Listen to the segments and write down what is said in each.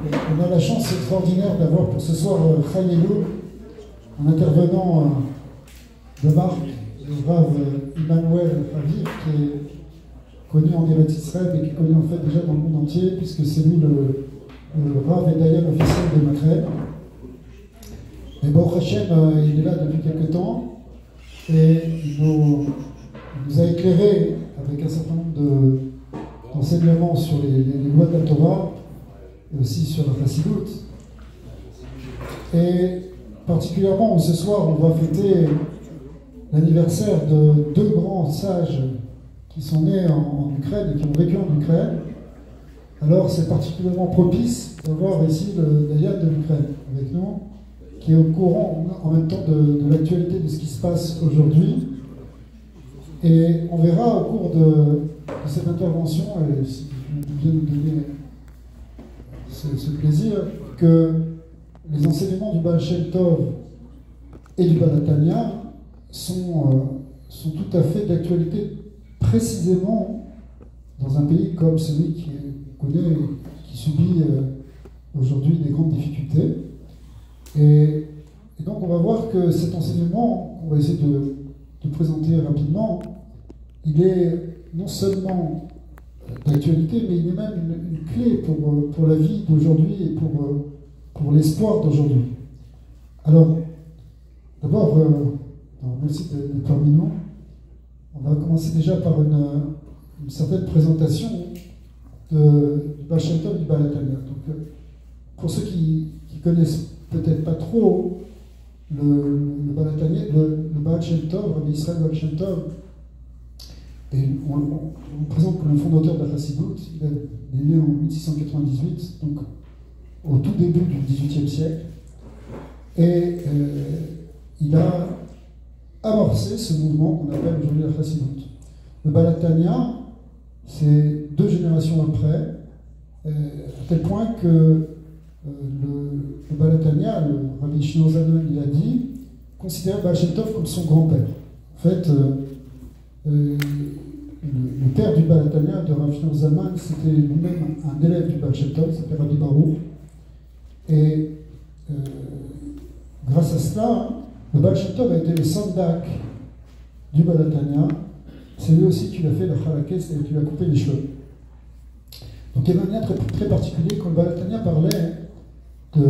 On a la chance extraordinaire d'avoir pour ce soir Chayelou, un intervenant de marque, le Rav Emmanuel Raviv, qui est connu en Eretz Israël et qui est connu en fait déjà dans le monde entier, puisque c'est lui le Rav et Dayan officiel de Maghreb. Et Baruch Hashem, il est là depuis quelques temps et il nous a éclairé avec un certain nombre d'enseignements sur les lois de la Torah et aussi sur la Chassidut. Et particulièrement ce soir, on va fêter l'anniversaire de deux grands sages qui sont nés en Ukraine et qui ont vécu en Ukraine. Alors c'est particulièrement propice d'avoir ici le Dayan de l'Ukraine avec nous, qui est au courant en même temps de l'actualité de ce qui se passe aujourd'hui. Et on verra au cours de cette intervention, et si vous voulez nous donner ce plaisir, que les enseignements du Baal Shem Tov et du Baal HaTanya sont tout à fait d'actualité, précisément dans un pays comme celui qui connaît, qui subit aujourd'hui des grandes difficultés. Et donc on va voir que cet enseignement, qu'on va essayer de présenter rapidement, il est non seulement d'actualité, mais il est même une clé pour la vie d'aujourd'hui et pour l'espoir d'aujourd'hui. Alors, d'abord, merci d'être parmi nous. On va commencer déjà par une certaine présentation du Baal Shem Tov et du Baal HaTanya. Donc, pour ceux qui connaissent peut-être pas trop le Baal HaTanya, le Baal Shem Tov, Rabbi Israël Baal Shem Tov, et on le présente comme le fondateur de la Chassidut. Il est né en 1698, donc au tout début du XVIIIe siècle, et il a amorcé ce mouvement qu'on appelle aujourd'hui la Chassidut. Le Baal HaTanya, c'est 2 générations après, à tel point que le Baal HaTanya, le Rabbi Shlomo Zalman, il a dit, considère Baal Shem Tov comme son grand-père. En fait, le père du Baal HaTanya, de Rabbi Shlomo Zalman, c'était lui-même un élève du Baal Shem Tov, il s'appelle Rabbi Baruch. Et grâce à cela, le Baal Shem Tov a été le sandak du Baal HaTanya. C'est lui aussi qui l'a fait le Chalakes et qui lui a coupé les cheveux. Donc il y avait un lien très, très particulier quand le Baal HaTanya parlait du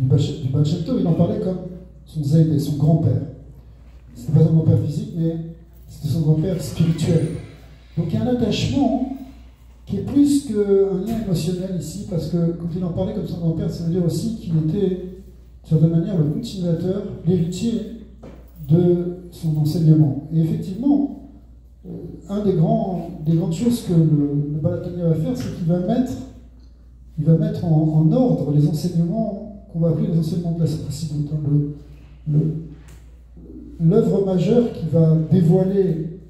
Baal Shem Tov, il en parlait comme son Zeid, son grand-père. C'était pas son grand-père physique, mais c'était son grand-père spirituel. Donc il y a un attachement qui est plus qu'un lien émotionnel ici, parce que quand il en parlait comme son grand-père, ça veut dire aussi qu'il était, d'une certaine manière, le continuateur, l'héritier de son enseignement. Et effectivement, une des grandes choses que le Baal HaTanya va faire, c'est qu'il va mettre en ordre les enseignements qu'on va appeler les enseignements de la Chassidut. L'œuvre majeure qui va dévoiler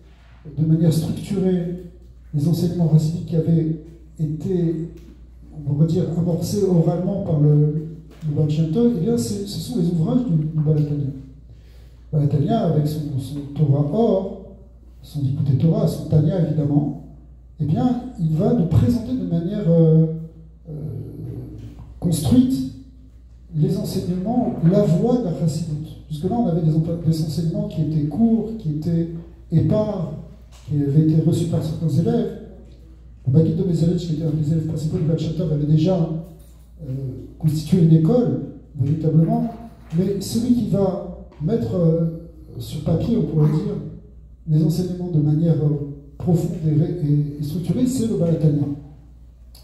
de manière structurée les enseignements chassidiques qui avaient été, on pourrait dire, amorcés oralement par le Baal Shem Tov, eh bien, ce sont les ouvrages du Baal HaTanya. Le Baal HaTanya, avec son Torah Or, son Dikutei Torah, son Tanya évidemment, eh bien, il va nous présenter de manière construite les enseignements, la voie de la Chassidut. Jusque-là, on avait des enseignements qui étaient courts, qui étaient épars, qui avaient été reçus par certains élèves. Le Maggid de Mezerich, qui était un des élèves principaux du Baal Shem Tov, avait déjà constitué une école, véritablement. Mais celui qui va mettre sur papier, on pourrait dire, les enseignements de manière profonde et structurée, c'est le Baal HaTanya.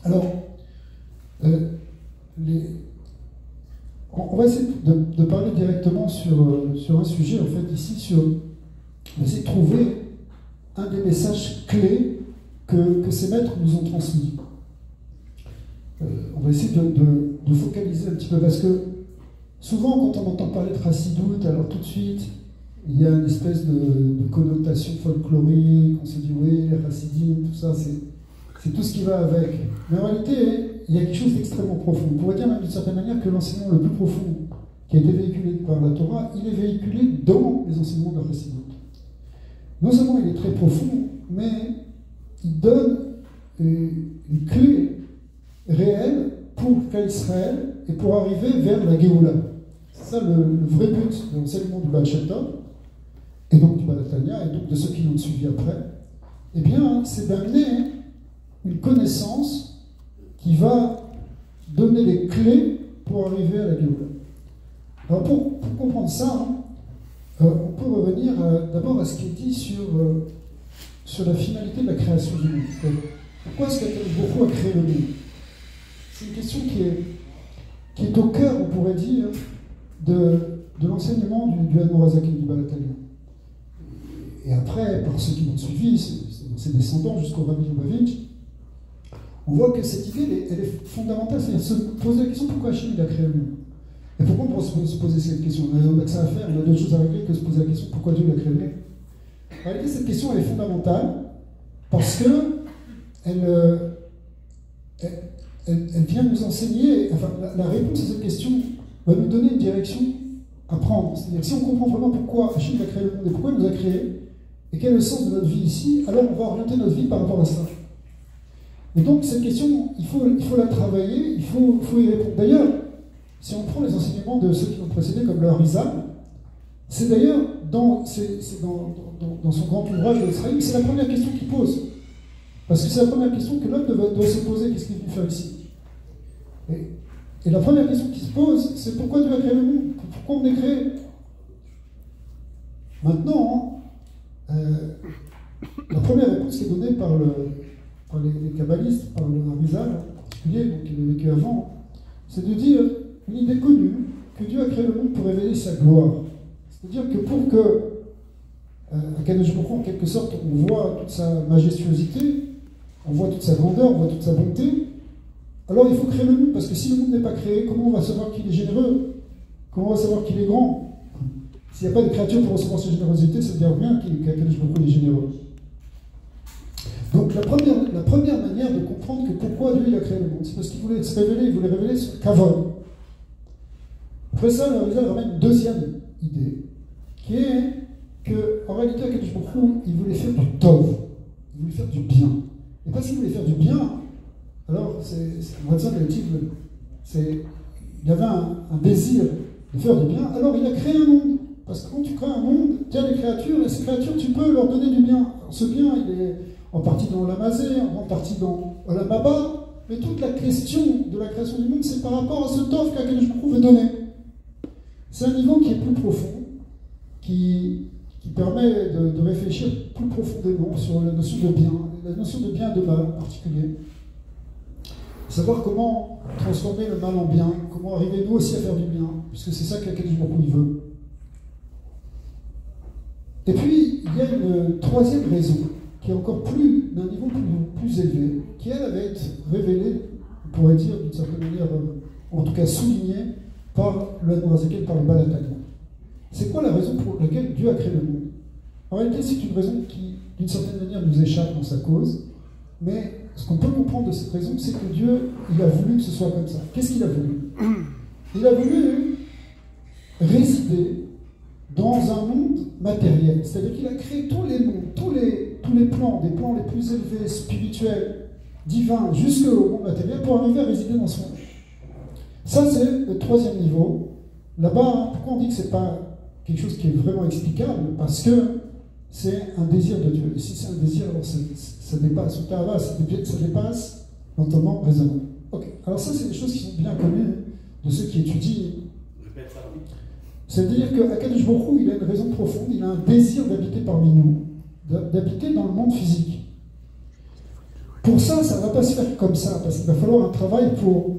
Alors, on va essayer de parler directement sur un sujet, en fait, ici, on va essayer de trouver un des messages clés que ces maîtres nous ont transmis. On va essayer de focaliser un petit peu, parce que souvent, quand on entend parler de Chassidut, alors tout de suite, il y a une espèce de connotation folklorique, on se dit, oui, les Chassidim, tout ça, c'est tout ce qui va avec. Mais en réalité, il y a quelque chose d'extrêmement profond. On pourrait dire même d'une certaine manière que l'enseignement le plus profond qui a été véhiculé par la Torah, il est véhiculé dans les enseignements de la Chassidut. Non seulement il est très profond, mais il donne une clé réel pour Israël et pour arriver vers la Géoula. C'est ça le vrai but de l'enseignement du Baal Shem Tov, et donc du Baal Tanya, et donc de ceux qui l'ont suivi après. Eh bien, c'est d'amener une connaissance qui va donner les clés pour arriver à la Géoula. Alors pour comprendre ça, on peut revenir d'abord à ce qui est dit sur la finalité de la création du monde. Pourquoi est-ce qu'Akadosh Baruch Hu a créé le monde? C'est une question qui est au cœur, on pourrait dire, de l'enseignement du Admorazaken, du Baal Tanya. Et après, par ceux qui l'ont suivi, ses descendants jusqu'au Rabbi Lubavitch, on voit que cette idée, elle est fondamentale, c'est-à-dire se poser la question pourquoi Hachem a créé le monde. Et pourquoi on peut se poser cette question? On n'a que ça à faire, on a d'autres choses à régler que de se poser la question pourquoi Dieu l'a créé le monde. En réalité, cette question, elle est fondamentale parce que elle vient nous enseigner, enfin, la réponse à cette question va nous donner une direction à prendre. C'est-à-dire, si on comprend vraiment pourquoi Hachem a créé le monde et pourquoi il nous a créés, et quel est le sens de notre vie ici, alors on va orienter notre vie par rapport à ça. Et donc, cette question, il faut la travailler, il faut y répondre. D'ailleurs, si on prend les enseignements de ceux qui l'ont précédé, comme le Harizal, c'est d'ailleurs dans son grand ouvrage de l'Israël, c'est la première question qu'il pose. Parce que c'est la première question que l'homme doit se poser, qu'est-ce qu'il est venu faire ici? Et la première question qui se pose, c'est pourquoi Dieu a créé le monde? Pourquoi on est créé? Maintenant, la première réponse qui est donnée par les kabbalistes, par le Harizal en particulier, donc il a vécu avant, c'est de dire une idée connue, que Dieu a créé le monde pour révéler sa gloire. C'est-à-dire que pour que Akadosh Baruch Hu, en quelque sorte, on voit toute sa majestuosité, on voit toute sa grandeur, on voit toute sa bonté, alors il faut créer le monde, parce que si le monde n'est pas créé, comment on va savoir qu'il est généreux? Comment on va savoir qu'il est grand? S'il n'y a pas de créature pour recevoir cette générosité, ça veut dire rien qu'Akadosh Baruch Hu est généreux. Donc la première manière de comprendre que pourquoi Dieu il a créé le monde, c'est parce qu'il voulait se révéler, il voulait révéler ce Kavod. Après ça, le Harizal ramène une deuxième idée, qui est qu'en réalité, Akadosh Baruch Hu, il voulait faire du Tov, il voulait faire du bien. Et parce qu'il voulait faire du bien, alors, on va dire il avait un désir de faire du bien, alors il a créé un monde. Parce que quand tu crées un monde, tu as des créatures, et ces créatures, tu peux leur donner du bien. Alors, ce bien, il est en partie dans l'Amazé, en partie dans l'Amaba, mais toute la question de la création du monde, c'est par rapport à ce tov qu'Akadosh Baruch Hu veut donner. C'est un niveau qui est plus profond, qui permet de réfléchir plus profondément sur la notion de bien, la notion de bien et de mal en particulier. Savoir comment transformer le mal en bien, comment arriver nous aussi à faire du bien, puisque c'est ça qu'Akadosh Baruch Hu veut. Et puis, il y a une troisième raison, qui est encore d'un niveau plus élevé, qui elle avait été révélée, on pourrait dire d'une certaine manière, en tout cas soulignée, par le Admorazaken, par le Baal Tanya. C'est quoi la raison pour laquelle Dieu a créé le monde? En réalité, c'est une raison qui, d'une certaine manière, nous échappe dans sa cause, mais ce qu'on peut comprendre de cette raison, c'est que Dieu, il a voulu que ce soit comme ça. Qu'est-ce qu'il a voulu? Il a voulu résider dans un monde matériel. C'est-à-dire qu'il a créé tous les mondes, tous les plans, des plans les plus élevés, spirituels, divins, jusqu'au monde matériel, pour arriver à résider dans ce monde. Ça, c'est le troisième niveau. Là-bas, pourquoi on dit que ce n'est pas quelque chose qui est vraiment explicable? Parce que c'est un désir de Dieu. Et si c'est un désir, alors ça dépasse, ça dépasse l'entendement raisonnable. Ok. Alors ça, c'est des choses qui sont bien connues de ceux qui étudient. Répète ça, oui. C'est-à-dire qu'Akadosh Baruch Hu, il a une raison profonde, il a un désir d'habiter parmi nous, d'habiter dans le monde physique. Pour ça, ça ne va pas se faire comme ça, parce qu'il va falloir un travail pour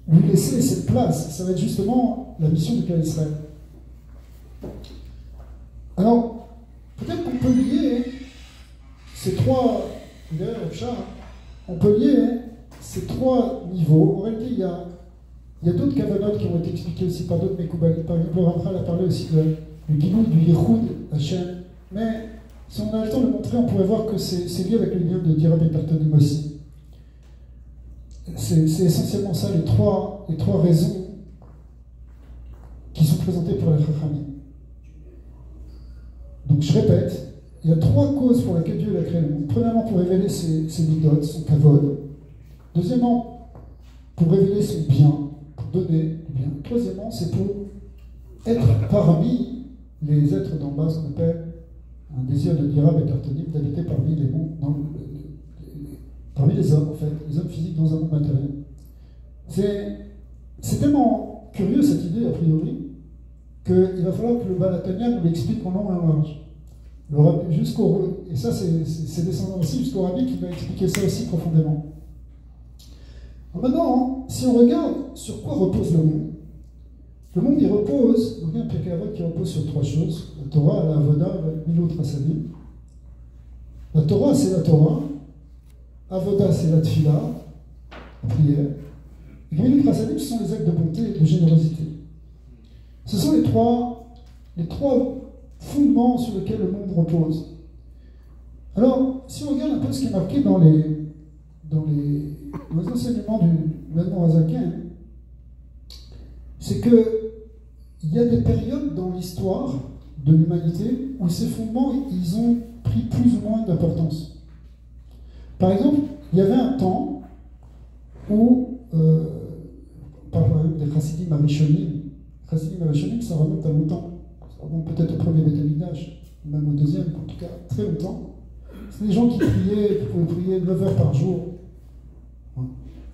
lui laisser cette place. Ça va être justement la mission de Klal Israël. Alors, peut-être qu'on peut lier ces trois, on peut lier ces trois niveaux. En réalité, il y a d'autres kavanotes qui ont été expliquées aussi par d'autres Mekoubalim. Par exemple, le Ramchal a parlé aussi du Gilou, du Yichud Hashem. Mais si on a le temps de le montrer, on pourrait voir que c'est lié avec le lien de Dira Ben Tartonim aussi. C'est essentiellement ça, les trois raisons qui sont présentées pour les Chachamim. Donc je répète, il y a trois causes pour lesquelles Dieu a créé le monde. Premièrement, pour révéler ses midotes, son kavod. Deuxièmement, pour révéler son bien, pour donner du bien. Troisièmement, c'est pour être parmi les êtres d'en bas, ce qu'on appelle un désir de dira métartonime, d'habiter parmi les mondes, parmi les hommes, en fait, les hommes physiques dans un monde matériel. C'est tellement curieux cette idée, a priori, qu'il va falloir que le Balatania nous l'explique en long et en large. Et ça, c'est descendant aussi jusqu'au Rabbi qui va expliquer ça aussi profondément. Alors maintenant, si on regarde sur quoi repose le monde il repose, donc il y a un Pirkei Avot qui repose sur trois choses: la Torah, la Avoda, et l'autre Asadim. La Torah, c'est la Torah. Avoda, c'est la Tfila, la prière. Et Gemilut Asadim, ce sont les actes de bonté et de générosité. Ce sont les trois fondements sur lesquels le monde repose. Alors, si on regarde un peu ce qui est marqué dans les enseignements du Maimon Hazaken, c'est qu'il y a des périodes dans l'histoire de l'humanité où ces fondements, ils ont pris plus ou moins d'importance. Par exemple, il y avait un temps où, par exemple, des Chassidim Arishonim, ça remonte à longtemps. Ça remonte peut-être au premier Beth Amikdash, même au deuxième, en tout cas très longtemps. C'est des gens qui pouvaient prier 9 heures par jour. Ouais.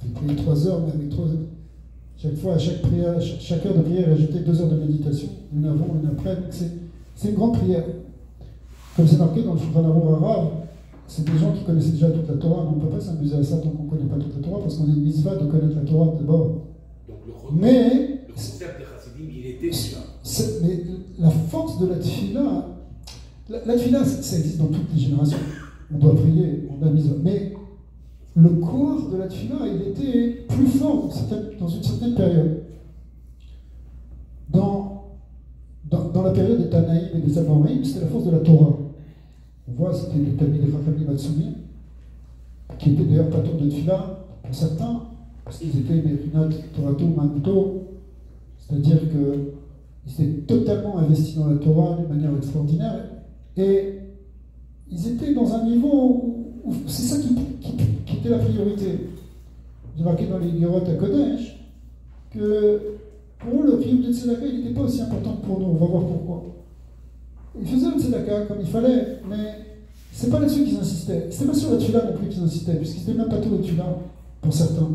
Ils priaient 3 heures, mais avec 3 heures. Chaque fois, à chaque heure de prière, ajouter 2 heures de méditation, une avant, une après. Donc c'est une grande prière. Comme c'est marqué dans le Shulchan Arour arabe, c'est des gens qui connaissaient déjà toute la Torah, mais on ne peut pas s'amuser à ça tant qu'on ne connaît pas toute la Torah, parce qu'on a une mitzvah de connaître la Torah d'abord. Mais le concept de Chassidim, il était déjà. Mais la force de la tfila, la tfila, ça existe dans toutes les générations. On doit prier, on a mis. Mais le corps de la tfila, il était plus fort dans une certaine période. Dans la période des Tanaïm et des Amoraïm, c'était la force de la Torah. On voit, c'était les Talmid des Chachamim Matsumi, qui étaient d'ailleurs patrons de tfila pour certains, parce qu'ils étaient Merinat Torato Manuto, c'est-à-dire qu'ils étaient totalement investis dans la Torah d'une manière extraordinaire, et ils étaient dans un niveau où c'est ça qui était la priorité. J'ai marqué dans les Gerot à Kodesh que pour eux, le prix de Tzedaka, il n'était pas aussi important que pour nous. On va voir pourquoi. Ils faisaient le Tzedaka comme il fallait, mais c'est pas là-dessus qu'ils insistaient. C'était pas sur la Tfila non plus qu'ils insistaient, puisqu'ils n'étaient même pas tous les Tfila, pour certains.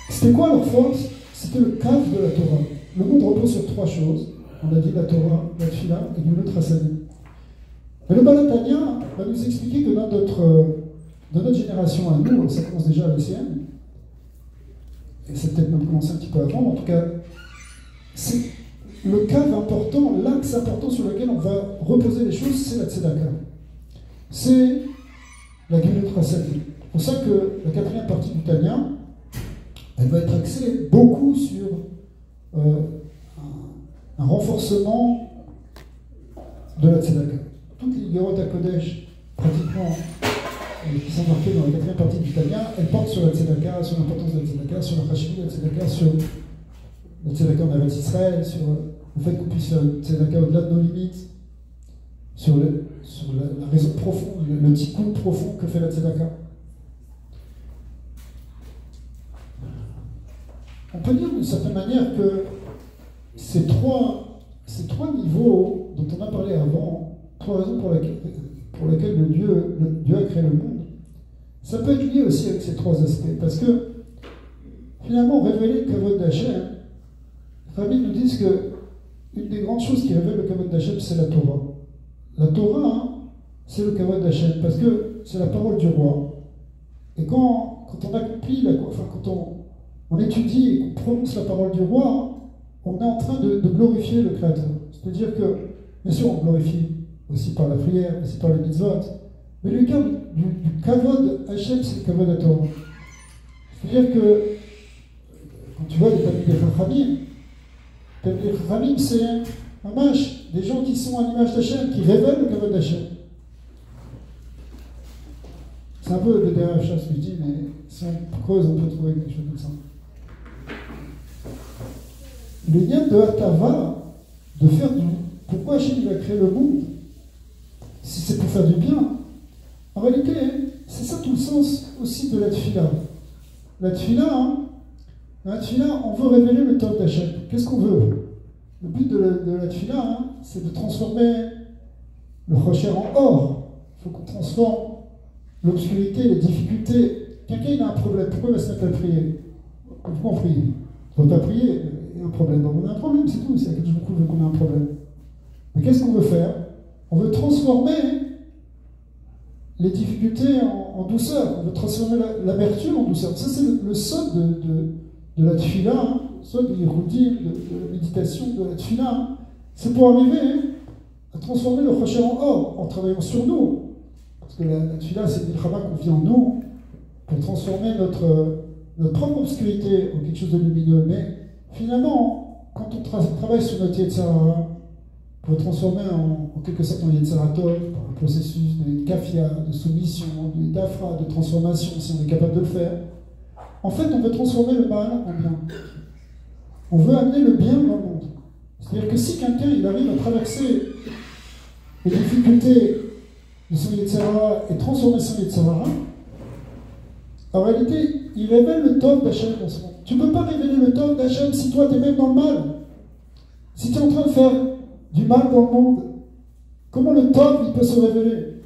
C'était quoi leur force? C'était le cadre de la Torah. Le monde repose sur 3 choses. On a dit la Torah, la Tfila et l'autre Hasadim. Mais le Balatania va nous expliquer que dans notre génération à nous, ça commence déjà à l'ECM, et c'est peut-être même commencé un petit peu avant, en tout cas, c'est le cadre important, l'axe important sur lequel on va reposer les choses, c'est la Tzedaka. C'est la Gemilut Hasadim. C'est pour ça que la 4e partie du Tanya, elle va être axée beaucoup sur un renforcement de la Tzedaka. Toutes les Gerot à Kodesh, pratiquement, qui sont marquées dans la 4e partie du Tanya, elles portent sur la Tzedaka, sur l'importance de la Tzedaka, sur la Chashivut de la Tzedaka, sur la Tzedaka en Eretz Israël, sur le fait qu'on puisse faire la Tzedaka au-delà de nos limites, sur la raison profonde, le tikkun profond que fait la Tzedaka. On peut dire d'une certaine manière que ces trois niveaux dont on a parlé avant, 3 raisons pour lesquelles Dieu a créé le monde, ça peut être lié aussi avec ces 3 aspects. Parce que, finalement, révéler le Kavod d'Hachem, les familles nous disent que une des grandes choses qui révèle le Kavod d'Hachem, c'est la Torah. La Torah, c'est le Kavod d'Hachem, parce que c'est la parole du roi. Et quand on accomplit, quand on étudie et qu'on prononce la parole du roi, on est en train de glorifier le Créateur. C'est-à-dire que, bien sûr, on glorifie aussi par la prière, aussi par les mitzvot, mais le cas du Kavod Hachem, c'est le Kavod à Torah. C'est-à-dire que, quand tu vois les Talmid des Chachamim, c'est un mâche, des gens qui sont à l'image d'Hachem, qui révèlent le Kavod d'Hachem. C'est un peu le derrière ce que je dis, mais si on creuse, on peut trouver quelque chose comme ça. Le lien de Hatava, de faire du. Pourquoi Hachem a créé le monde? Si c'est pour faire du bien, en réalité, c'est ça tout le sens aussi de la tfila. la tfila, on veut révéler le Tov d'Hachem. Qu'est-ce qu'on veut? Le but de la tfila, c'est de transformer le rocher en or. Il faut qu'on transforme l'obscurité, les difficultés. Quelqu'un il a un problème, pourquoi il va se mettre à prier? Pourquoi on prie? Il ne faut pas prier, il y a un problème. Donc on a un problème, c'est tout. C'est à quelque chose qu'on a un problème. Mais qu'est-ce qu'on veut faire? On veut transformer les difficultés en douceur. On veut transformer l'amertume en douceur. Ça, c'est le sod de la tfila, le sod des routines, de la méditation, de la tfila. C'est pour arriver à transformer le rocher en or, en travaillant sur nous. Parce que la tfila, c'est le travail qu'on vit en nous, pour transformer notre propre obscurité en quelque chose de lumineux. Mais finalement, quand on travaille sur notre Yetzirah, pour transformer en quelque sorte en Yetziratov, par un processus de kafia, de soumission, d'afra, de transformation, si on est capable de le faire, en fait, on veut transformer le mal en bien. On veut amener le bien dans le monde. C'est-à-dire que si quelqu'un il arrive à traverser les difficultés de son Yetzirah et transformer son Yetzirah, en réalité, il révèle le Tov d'Hachem dans ce monde. Tu ne peux pas révéler le Tov d'Hachem si toi, tu es même dans le mal. Si tu es en train de faire du mal dans le monde, comment le Tov il peut se révéler?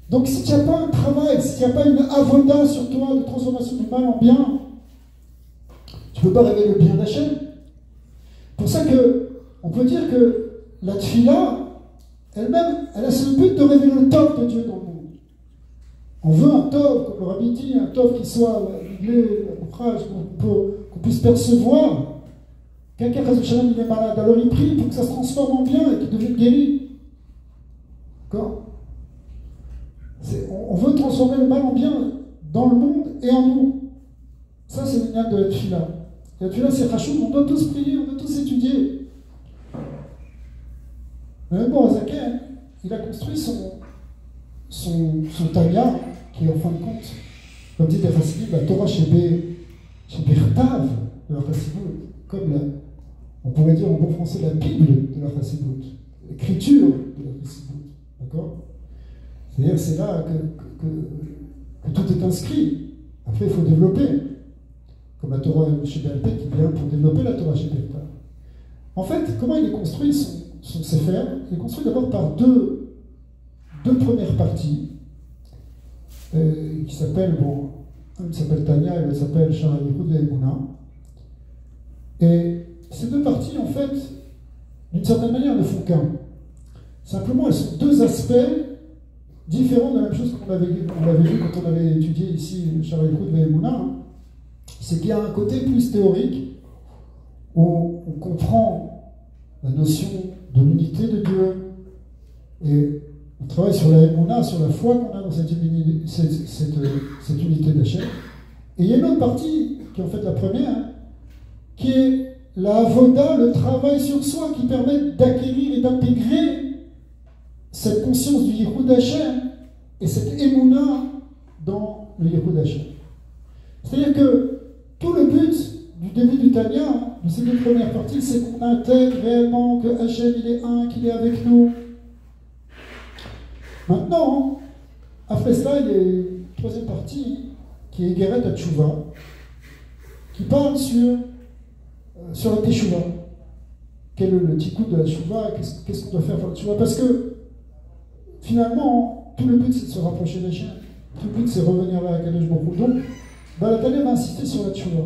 Donc si tu n'as pas un travail, si tu n'as pas une avoda sur toi de transformation du mal en bien, tu ne peux pas révéler le bien d'Hachem. C'est pour ça qu'on peut dire que la tfila, elle-même, elle a ce but de révéler le Tov de Dieu dans le monde. On veut un Tov, comme le Rabbi dit, un Tov qui soit réglé, qu'on puisse percevoir. Quelqu'un, il est malade, alors il prie pour que ça se transforme en bien et qu'il devienne guéri. D'accord? On veut transformer le mal en bien dans le monde et en nous. Ça, c'est le lien de la tfila. La tfila, c'est Rachoum, on doit tous prier, on doit tous étudier. Même Borazaken, il a construit son Tanya, qui est en fin de compte, comme dit les Chassidim, la Torah chez Bertav de la Chassidut, comme on pourrait dire en bon français la Bible de la Chassidut, l'écriture de la Chassidut. D'accord? C'est-à-dire c'est là que tout est inscrit. Après, il faut développer. Comme la Torah chez Bertav qui vient pour développer la Torah chez Bertav. En fait, comment il est construit son Sefer? Il est construit d'abord par deux premières parties qui s'appellent, une s'appelle Tanya et l'autre s'appelle Shara Yichud Ve'emuna. Et ces deux parties, en fait, d'une certaine manière, ne font qu'un. Simplement, elles sont deux aspects différents de la même chose qu'on avait vu quand on avait étudié ici Shara Yichud Ve'emuna. C'est qu'il y a un côté plus théorique où on comprend la notion de l'unité de Dieu et on travaille sur la Emouna, sur la foi qu'on a dans cette unité d'Hachem. Et il y a une autre partie, qui est en fait la première, qui est la avoda, le travail sur soi, qui permet d'acquérir et d'intégrer cette conscience du Yichud d'Hachem et cette Emouna dans le Yichud d'Hachem. C'est-à-dire que tout le but du début du Tanya, de ces deux premières parties, c'est qu'on intègre réellement que Hachem il est un, qu'il est avec nous. Maintenant, après cela, il y a une troisième partie qui est Geret HaTshuva, qui parle sur la Teshuva. Quel est le tikkun de la Teshuva? Qu'est-ce qu'on doit faire pour la Teshuva? Parce que finalement, tout le but c'est de se rapprocher des chiens. Tout le but c'est de revenir vers Akadosh Baruch Hu. Donc, la Tanya va insister sur la Teshuva.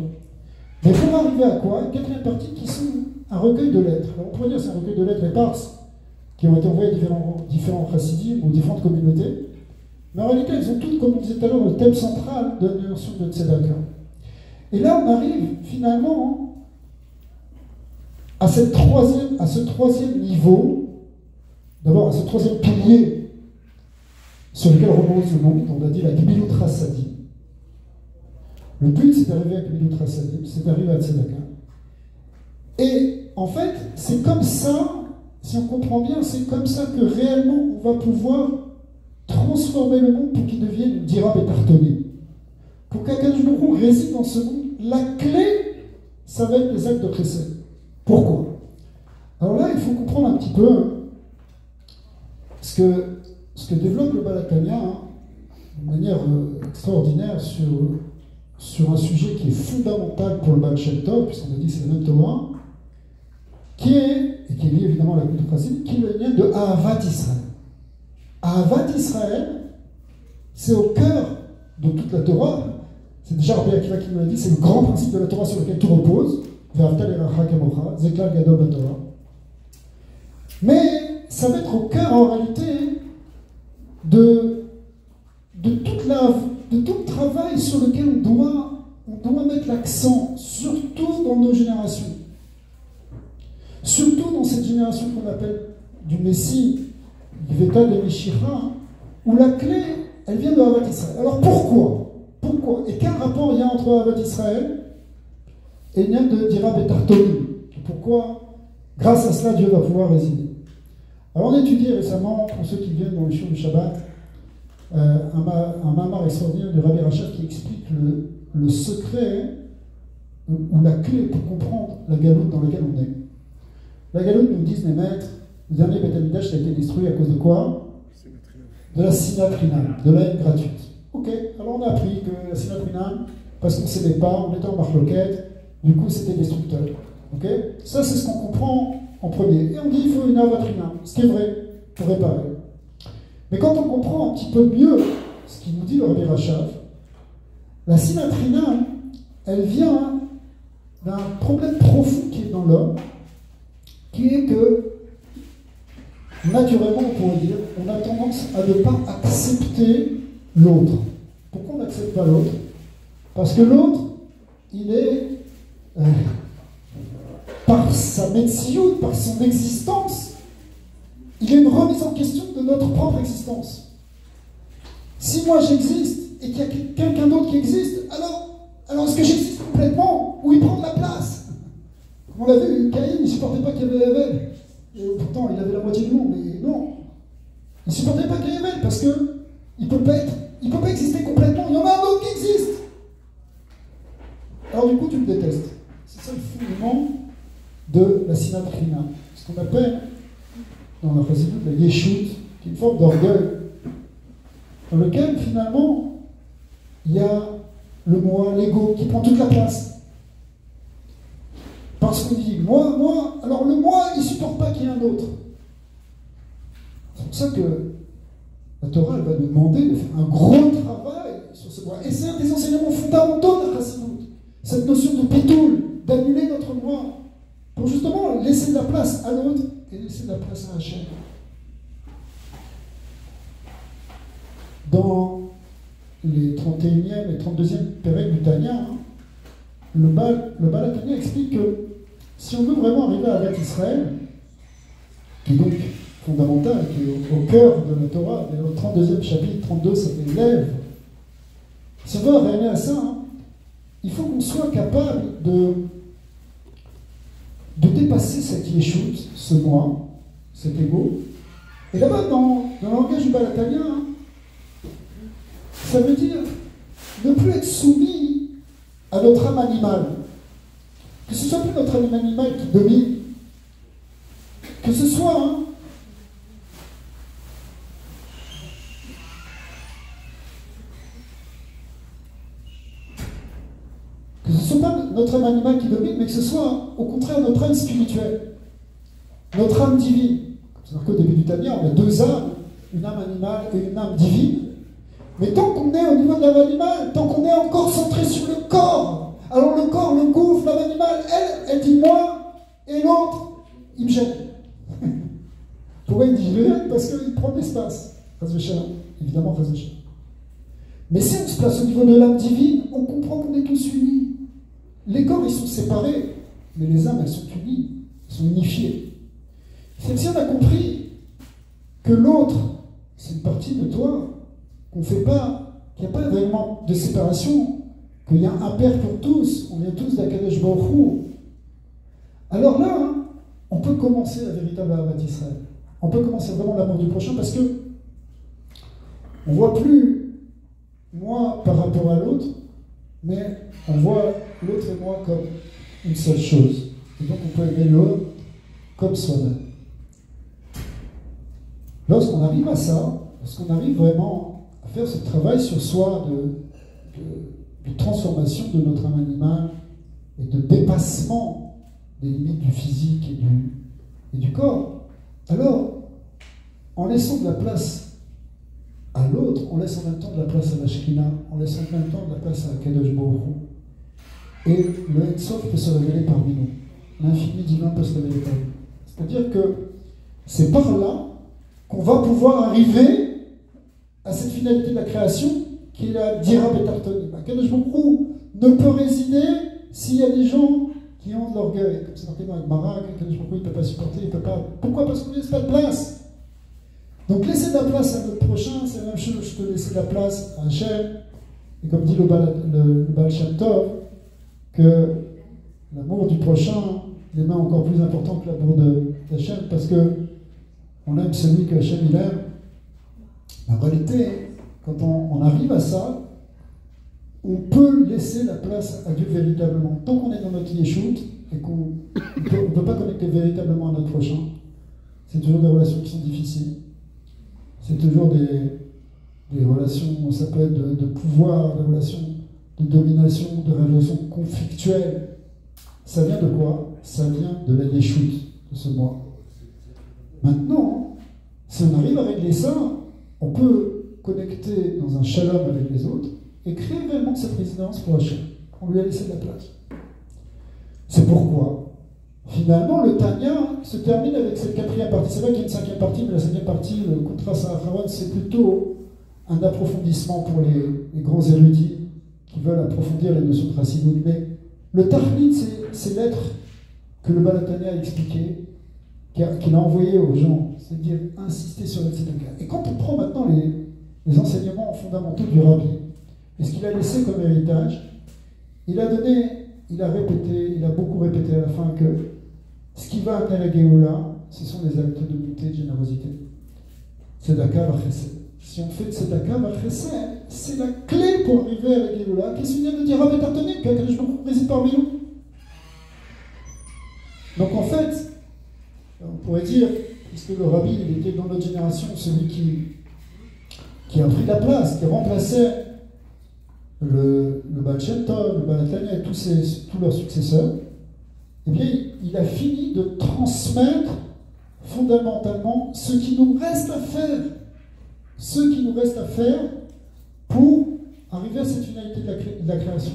Mais il faut arriver à quoi? Une quatrième partie qui sont un recueil de lettres. Alors, on pourrait dire que c'est un recueil de lettres éparses qui ont été envoyés à différents chassidim ou différentes communautés. Mais en réalité, elles ont toutes, comme on disait tout à l'heure, le thème central de la notion de Tzedaka. Et là, on arrive finalement à ce troisième niveau, d'abord à ce troisième pilier sur lequel repose le nom, on a dit la Gemilut Chassadim. Le but, c'est d'arriver à Gemilut Chassadim, c'est d'arriver à Tzedaka. Et en fait, c'est comme ça. Si on comprend bien, c'est comme ça que réellement on va pouvoir transformer le monde pour qu'il devienne une dira bétartonnée. Pour qu'Akadosh Baruch Hu réside dans ce monde, la clé, ça va être les actes de chesed. Pourquoi? Alors là, il faut comprendre un petit peu ce que développe le Baal HaTanya de manière extraordinaire sur sur un sujet qui est fondamental pour le Baal Shem Tov, puisqu'on a dit que c'est la même Torah, qui est lié évidemment à la culture chassidique, qui est le lien de Ahavat Israël. Ahavat Israël, c'est au cœur de toute la Torah. C'est déjà Rabbi Akiva qui nous l'a dit, c'est le grand principe de la Torah sur lequel tout repose. Mais ça va être au cœur en réalité de tout le travail sur lequel on doit mettre l'accent, surtout dans nos générations. Surtout dans cette génération qu'on appelle du Messie, du Veta de Mishira, où la clé, elle vient de Ahavat Israël. Alors pourquoi et quel rapport il y a entre Ahavat Israël et le lien de Dira Betartoni? Pourquoi, grâce à cela, Dieu va pouvoir résider? Alors on a étudié récemment, pour ceux qui viennent dans le shiur du Shabbat, un mamar extraordinaire de Rabbi Rachab qui explique le secret ou la clé pour comprendre la galoute dans laquelle on est. La galoute, nous disent les maîtres, le dernier Beth Amikdash a été détruit à cause de quoi? De la sinat rinam, de la haine gratuite. Ok, alors on a appris que la sinat rinam, parce qu'on ne s'aimait pas, on était en marloquette, du coup c'était destructeur. Ok, ça c'est ce qu'on comprend en premier. Et on dit qu'il faut une ahavat rinam, ce qui est vrai, pour réparer. Mais quand on comprend un petit peu mieux ce qu'il nous dit le Rabbi Rachab, la sinat rinam, elle vient d'un problème profond qui est dans l'homme, qui est que, naturellement, on pourrait dire, on a tendance à ne pas accepter l'autre. Pourquoi on n'accepte pas l'autre? Parce que l'autre, il est, par sa médecine, par son existence, il est une remise en question de notre propre existence. Si moi j'existe et qu'il y a quelqu'un d'autre qui existe, alors est-ce que j'existe complètement ou il prend de la place? On l'a vu, Caïn, il ne supportait pas qu'il y avait Abel. Et pourtant, il avait la moitié du monde, mais non. Il ne supportait pas qu'il y ait Abel parce qu'il ne peut pas exister complètement. Il y en a un autre qui existe. Alors du coup, tu le détestes. C'est ça le fondement de la sinat rinam. Ce qu'on appelle, dans la chassidut, la yeshut, qui est une forme d'orgueil, dans lequel, finalement, il y a le moi, l'ego, qui prend toute la place. Parce qu'on dit, moi, alors le moi, il ne supporte pas qu'il y ait un autre. C'est pour ça que la Torah, elle va nous demander de faire un gros travail sur ce moi. Et c'est un des enseignements fondamentaux de la chassidut. Cette notion de pitoul, d'annuler notre moi, pour justement laisser de la place à l'autre et laisser de la place à Hachem. Dans les 31e et 32e périodes du Tanya, le Baal HaTanya explique que si on veut vraiment arriver à Ahavat Israël, qui est donc fondamental, qui est au cœur de la Torah, et au 32e chapitre, 32, ça fait lève. Si on veut arriver à ça, il faut qu'on soit capable de dépasser cette yeshut, ce moi, cet ego. Et là-bas, dans le langage du Baal HaTanya, ça veut dire ne plus être soumis à notre âme animale. Que ce soit plus notre âme animale qui domine, que ce soit pas notre âme animale qui domine, mais que ce soit au contraire notre âme spirituelle, notre âme divine. C'est-à-dire qu'au début du Tanya, on a deux âmes, une âme animale et une âme divine. Mais tant qu'on est au niveau de l'âme animale, tant qu'on est encore centré sur le corps, alors le corps, le gouffre, l'âme animale, elle dit moi, et l'autre, il me gêne. Pourquoi il dit je le gêne? Parce qu'il prend de l'espace. Évidemment, mais si on se place au niveau de l'âme divine, on comprend qu'on est tous unis. Les corps, ils sont séparés, mais les âmes, elles sont unies, elles sont unifiées. C'est que si on a compris que l'autre, c'est une partie de toi, qu'on ne fait pas, qu'il n'y a pas vraiment de séparation, qu'il y a un Père pour tous, on vient tous d'Akadosh Baruch Hu. Alors là, on peut commencer la véritable Ahavat Israël. On peut commencer vraiment l'amour du prochain parce que on ne voit plus moi par rapport à l'autre, mais on voit l'autre et moi comme une seule chose. Et donc on peut aimer l'autre comme soi-même. Lorsqu'on arrive à ça, lorsqu'on arrive vraiment à faire ce travail sur soi de transformation de notre âme animale et de dépassement des limites du physique et du corps. Alors, en laissant de la place à l'autre, on laisse en même temps de la place à la Shekinah, on laisse en même temps de la place à Kadosh Baruch Hu. Et le Ein-Sof peut se révéler parmi nous. L'infini divin peut se révéler parmi nous. C'est-à-dire que c'est par là qu'on va pouvoir arriver à cette finalité de la création qui est la Dira Betartonim. Kadosh Baruch Hu ne peut résider s'il y a des gens qui ont de l'orgueil. Comme c'est marqué dans le Marak, Kadosh Baruch Hu, il ne peut pas supporter, il ne peut pas. Pourquoi? Parce qu'on ne laisse pas de place. Donc laisser de la place à notre prochain, c'est la même chose, je peux laisser de la place à Hachem. Et comme dit le Baal Shem Tov, que l'amour du prochain est même encore plus important que l'amour d'Hachem, parce que on aime celui que Hachem il aime. En réalité, quand on arrive à ça, on peut laisser la place à Dieu véritablement. Tant qu'on est dans notre yeshut et qu'on ne peut pas connecter véritablement à notre prochain, c'est toujours des relations qui sont difficiles. C'est toujours des relations, ça peut être de pouvoir, des relations de domination, de relations conflictuelles. Ça vient de quoi? Ça vient de la yeshut, de ce moi. Maintenant, si on arrive à régler ça, on peut connecter dans un shalom avec les autres et créer réellement cette résidence pour Hachem. On lui a laissé de la place. C'est pourquoi, finalement, le Tanya se termine avec cette quatrième partie. C'est vrai qu'il y a une cinquième partie, mais la cinquième partie, le Kontra Sahacharon, c'est plutôt un approfondissement pour les grands érudits qui veulent approfondir les notions de Chassidut. Mais le Tahlit, c'est l'être que le Baal HaTanya a expliqué, qu'il a envoyé aux gens, c'est-à-dire insister sur le tzedaka. Et quand on prend maintenant les enseignements fondamentaux du Rabbi, et ce qu'il a laissé comme héritage, il a répété, il a beaucoup répété à la fin que ce qui va amener la Géoula, ce sont les actes de bonté, de générosité. Tzedaka va chesed. Si on fait tzedaka va chesed, c'est la clé pour arriver à la Géoula. Qu'est-ce qu'il vient de dire Rabbi Tartonim, que je réside parmi nous? Donc en fait, on pourrait dire, puisque le Rabbi il était dans notre génération celui qui a pris la place, qui remplaçait le Baal Shem Tov, le Baal HaTanya et tous leurs successeurs, eh bien, il a fini de transmettre fondamentalement ce qui nous reste à faire. Ce qui nous reste à faire pour arriver à cette finalité de la création.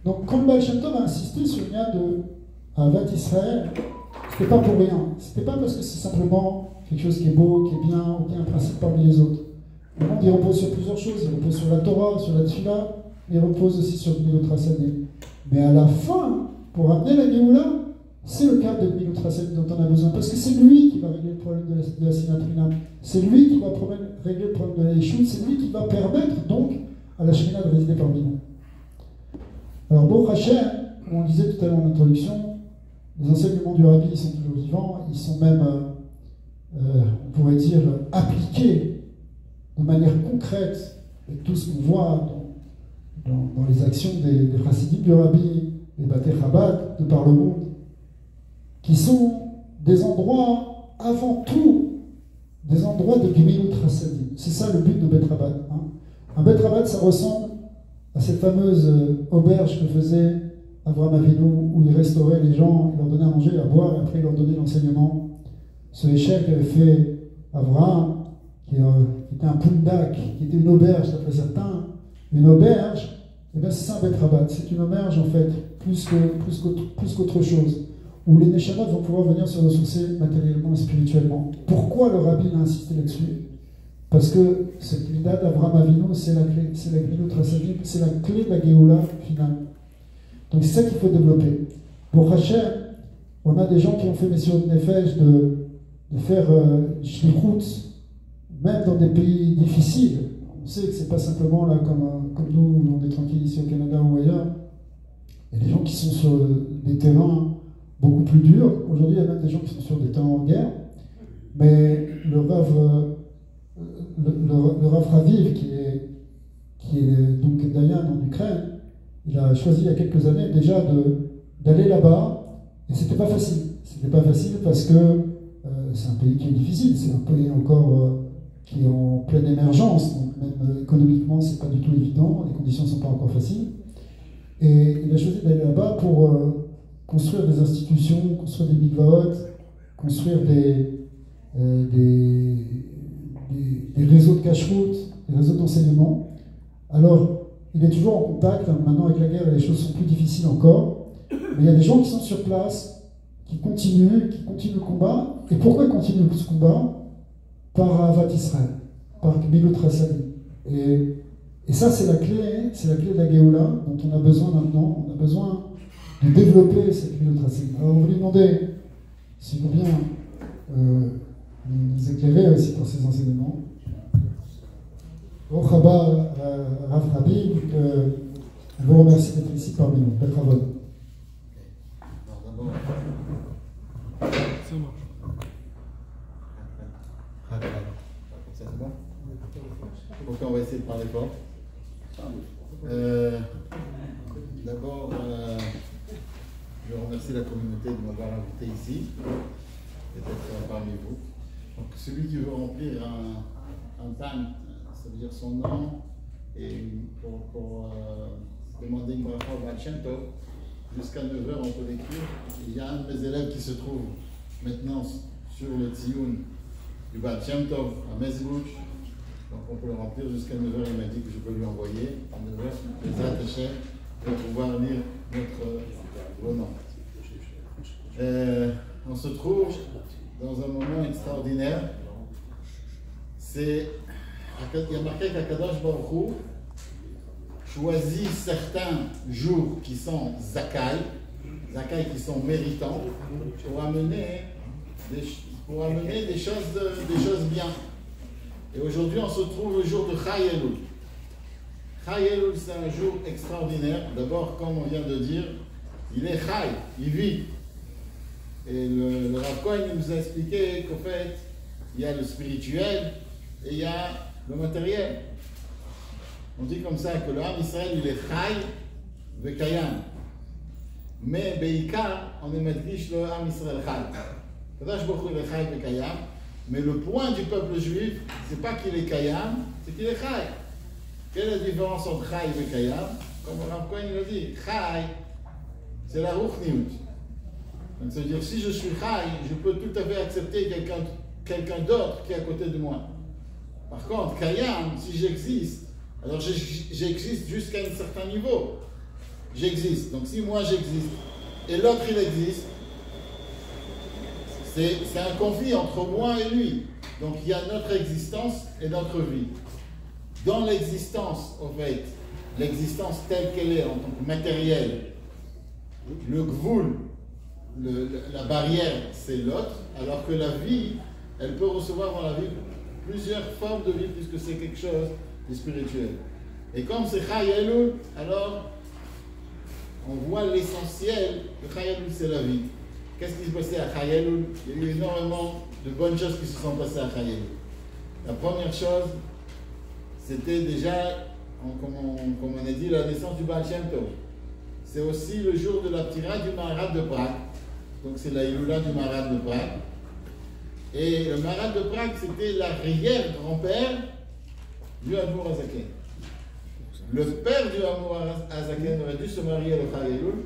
Donc, quand le Baal Shem Tov a insisté sur le lien de Ahavat Israël, c'était pas pour rien. C'était pas parce que c'est simplement quelque chose qui est beau, qui est bien, ou qui est un principe parmi les autres. Le monde, il repose sur plusieurs choses. Il repose sur la Torah, sur la Tfila, mais il repose aussi sur le Gmilut Hasadim. Mais à la fin, pour amener la Géoula, c'est le cadre de Gmilut Hasadim dont on a besoin. Parce que c'est lui qui va régler le problème de la Sinat Binah. C'est lui qui va régler le problème de la Yeshut. C'est lui qui va permettre donc à la Shekinah de résider parmi nous. Alors, Baruch Hashem, comme on disait tout à l'heure en introduction, les enseignements du Rabbi sont toujours vivants. Ils sont même, on pourrait dire, appliqués de manière concrète, avec tout ce qu'on voit dans les actions des chassidim du Rabbi, des Batei Chabad, de par le monde, qui sont des endroits, avant tout, des endroits de Gemilut Chassadim. C'est ça le but de Bet Chabad. Hein. Un Bet Chabad, ça ressemble à cette fameuse auberge que faisait Avraham Avinu, où il restaurait les gens, il leur donnait à manger, à boire, et après il leur donnait l'enseignement. Ce échec qu'avait fait Avraham, qui était un pundak, qui était une auberge, d'après certains, une auberge, eh bien c'est ça un Bet Chabad. C'est une auberge en fait, plus qu'autre chose, où les Neshamot vont pouvoir venir se ressourcer matériellement et spirituellement. Pourquoi le Rabbi a insisté là-dessus? Parce que cette Midah d'Avraham Avinu, c'est la clé, c'est la Gmilut Hasadim, c'est la clé de la Géoula finale. Donc c'est ça qu'il faut développer. Pour Hachem, on a des gens qui ont fait Messieurs de Nefesh de faire Shlichut, même dans des pays difficiles. On sait que c'est pas simplement là comme nous, on est tranquille ici au Canada ou ailleurs. Il y a des gens qui sont sur des terrains beaucoup plus durs. Aujourd'hui, il y a même des gens qui sont sur des terrains en guerre. Mais le Rav Raviv, qui est donc Dayan en Ukraine, il a choisi il y a quelques années déjà d'aller là-bas. Et c'était pas facile. C'était pas facile parce que c'est un pays qui est difficile. C'est un pays encore qui est en pleine émergence, donc même économiquement, c'est pas du tout évident, les conditions ne sont pas encore faciles. Et il a choisi d'aller là-bas pour construire des institutions, construire des mikvaot, construire des réseaux de cache-route, des réseaux d'enseignement. Alors, il est toujours en contact, maintenant avec la guerre, les choses sont plus difficiles encore, mais il y a des gens qui sont sur place, qui continuent le combat. Et pourquoi ils continuent ce combat? Par Ahavat Israël, par Gmilut Chasadim. Et ça, c'est la clé de la Géoula dont on a besoin maintenant. On a besoin de développer cette Gmilut Chasadim. Alors, on va lui demander, s'il veut bien nous éclairer aussi pour ces enseignements. Au Chaba, Rav Rabbi, je vous remercie d'être ici parmi nous. Bel Chavod. Ça marche. C'est bon? Donc on va essayer de parler fort. D'abord, je remercie la communauté de m'avoir invité ici et d'être parmi vous. Donc celui qui veut remplir un pan, ça veut dire son nom, et pour demander une bracha au Baal Shem Tov, jusqu'à 9h on peut l'écrire. Il y a un de mes élèves qui se trouve maintenant sur le Tzioun du Baal Shem Tov à Mezbouch. Donc on peut le remplir jusqu'à 9h. Il m'a dit que je peux lui envoyer à 9h les attachés pour pouvoir lire vos noms. On se trouve dans un moment extraordinaire. Il y a marqué qu'Akadosh Baruch Hu choisit certains jours qui sont zakai qui sont méritants, pour amener des choses bien. Et aujourd'hui, on se trouve le jour de Chai Elul. Chai Elul, c'est un jour extraordinaire. D'abord, comme on vient de dire, il est Chai, il vit. Et le Rav Cohen nous a expliqué qu'en fait, il y a le spirituel et il y a le matériel. On dit comme ça que le Ham Israël, il est Chai Vekayam. Mais Beika, on est Medgish le Ham Israël Chai. Kadash Baruch Hu, il est Chai Vekayam. Mais le point du peuple juif, c'est pas qu'il est Kayam, c'est qu'il est Chai. Quelle est la différence entre Chai et Kayam? Comme le Rav Cohen l'a dit, Chai, c'est la Ruchniut. Donc ça veut dire, si je suis Chai, je peux tout à fait accepter quelqu'un d'autre qui est à côté de moi. Par contre, Kayam, si j'existe, alors j'existe jusqu'à un certain niveau. J'existe. Donc si moi j'existe et l'autre il existe, c'est un conflit entre moi et lui. Donc il y a notre existence et notre vie. Dans l'existence, en fait, l'existence telle qu'elle est en tant que matériel, le gvoul, la barrière, c'est l'autre, alors que la vie, elle peut recevoir dans la vie plusieurs formes de vie, puisque c'est quelque chose de spirituel. Et comme c'est Chai Elul, alors on voit l'essentiel de Chai Elul, c'est la vie. Qu'est-ce qui se passait à Chai Elul? Il y a eu énormément de bonnes choses qui se sont passées à Chai Elul. La première chose, c'était déjà, comme on a dit, la naissance du Baal Shem Tov. C'est aussi le jour de la Ptira du Maharad de Prague. Donc c'est la Iloula du Maharad de Prague. Et le Maharad de Prague, c'était l'arrière-grand-père du Admour Hazaken. Le père du Admour Hazaken aurait dû se marier le Chai Elul,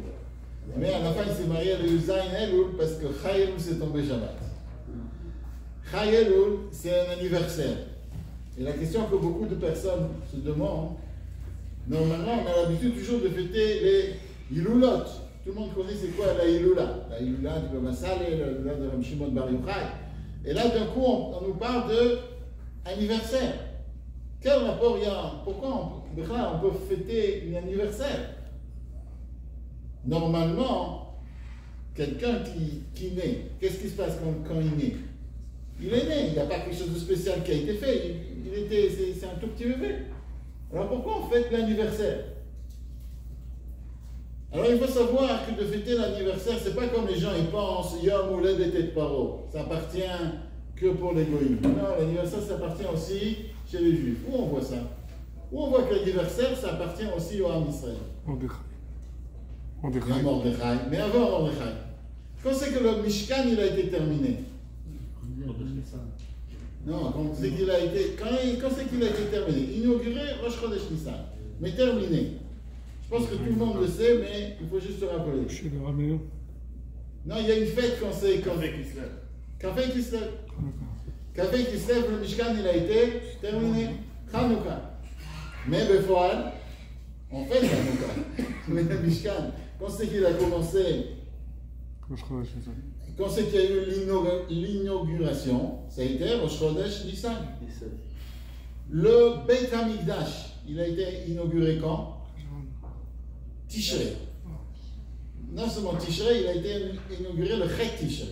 mais à la fin il s'est marié le Yuzayin Elul parce que Chai Elul s'est tombé Shabbat. Chai Elul, c'est un anniversaire. Et la question que beaucoup de personnes se demandent, normalement on a l'habitude toujours de fêter les Ilulot. Tout le monde connaît c'est quoi la Ilula. La Ilula du Baba Saleh, la Ilula de Ram Shimon Bar Yochai. Et là d'un coup on nous parle d'anniversaire. Quel rapport il y a? Pourquoi on peut fêter un anniversaire? Normalement, quelqu'un qui naît, qu'est-ce qui se passe quand il naît? Il est né, il n'y a pas quelque chose de spécial qui a été fait, c'est un tout petit bébé. Alors pourquoi on fête l'anniversaire? Alors il faut savoir que de fêter l'anniversaire, c'est pas comme les gens ils pensent, Yom Houledet et Paro, ça appartient que pour les goïms. Non, l'anniversaire ça appartient aussi chez les juifs. Où on voit ça? Où on voit que l'anniversaire ça appartient aussi au Ham Israël. Mais avant Mordechai. Quand c'est que le Mishkan il a été terminé? Non, quand c'est qu'il a été, quand c'est qu'il a été terminé, inauguré, Rosh Chodesh Nissan, mais terminé. Je pense que tout le monde le sait, mais il faut juste se rappeler. Chez le Raméo. Non, il y a une fête quand c'est Café Kislev. Café Kislev. Café Kislev, le Mishkan, il a été terminé. Hanouka. Mais Befoal, on fait Hanouka. Mais le Mishkan, quand c'est qu'il a commencé, quand c'est qu'il y a eu l'inauguration, ça a été Rosh Chodesh Nissan. Le Beit HaMikdash, il a été inauguré quand? Tishrei. Non seulement Tishrei, il a été inauguré le Chet Tishrei.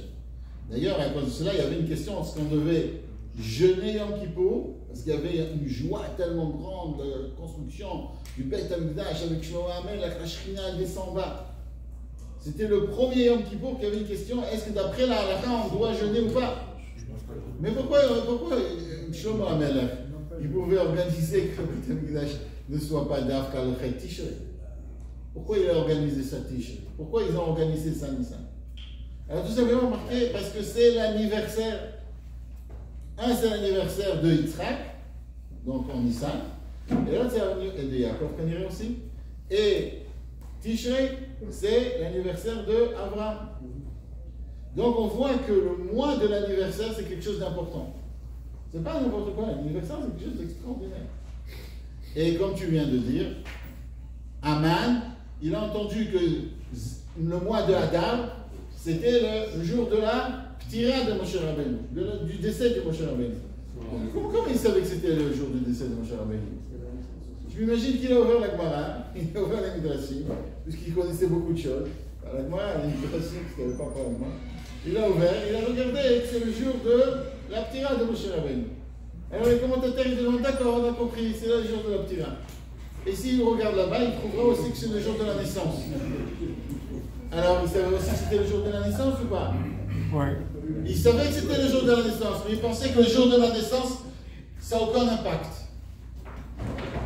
D'ailleurs, à cause de cela, il y avait une question est-ce qu'on devait jeûner Yom Kippour, parce qu'il y avait une joie tellement grande de construction du Beit HaMikdash avec Shlomo Hamelach, la Shekhinah descend en bas. C'était le premier Yom Kippour qu'il y avait une question est-ce que d'après la halakha, on doit jeûner ou pas? Mais pourquoi Shlomo Hamelach, il pouvait organiser que le Beit HaMikdash ne soit pas d'Afka le Chet Tishrei? Pourquoi il a organisé ça Tishrei? Pourquoi ils ont organisé ça Nissan? Alors tout simplement marqué parce que c'est l'anniversaire. Un c'est l'anniversaire de Yitzhak, donc en Nissan, et l'autre c'est de Yaakov Kaniré aussi. Et Tishrei, c'est l'anniversaire de Abraham. Donc on voit que le mois de l'anniversaire c'est quelque chose d'important. C'est pas n'importe quoi, l'anniversaire c'est quelque chose d'extraordinaire. Et comme tu viens de dire, Aman, il a entendu que le mois de Hadar, c'était le jour de la Ptira de Moshe Rabbeinu, du décès de Moshe Rabbeinu. Comment il savait que c'était le jour du décès de Moshe Rabbeinu? Je m'imagine qu'il a ouvert la Gemara, il a ouvert la Midrashim, puisqu'il connaissait beaucoup de choses. La Gemara, la Midrashim, parce qu'il n'y avait pas encore la Gemara. Il a ouvert, il a regardé que c'est le jour de la Ptira de Moshe Rabbeinu. Alors les commentateurs ils demandent d'accord, on a compris, c'est le jour de la Ptira. Et s'il regarde là-bas, il trouvera aussi que c'est le jour de la naissance. Alors, il savait aussi que c'était le jour de la naissance ou pas? Ouais. Il savait que c'était le jour de la naissance, mais il pensait que le jour de la naissance, ça n'a aucun impact.